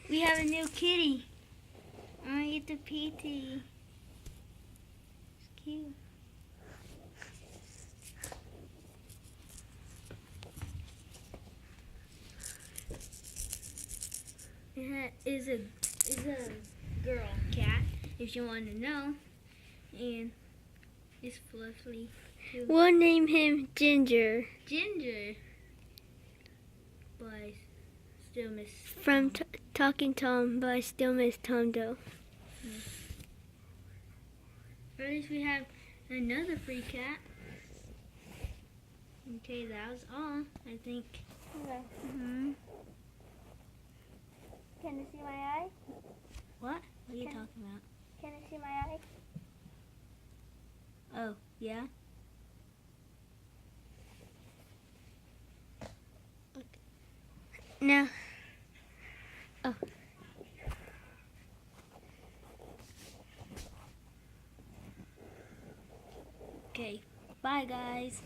We have a new kitty. I get the PT. It's cute. It is a girl cat, if you want to know, and it's fluffy too. We'll name him Ginger. Ginger, but I still miss From Talking Tom, but I still miss Tom though. At least we have another free cat. Okay, that was all, I think. Okay. Mm-hmm. Can you see my eye? What? What are you talking about? Can you see my eye? Oh, yeah? No. Oh. Okay, bye guys.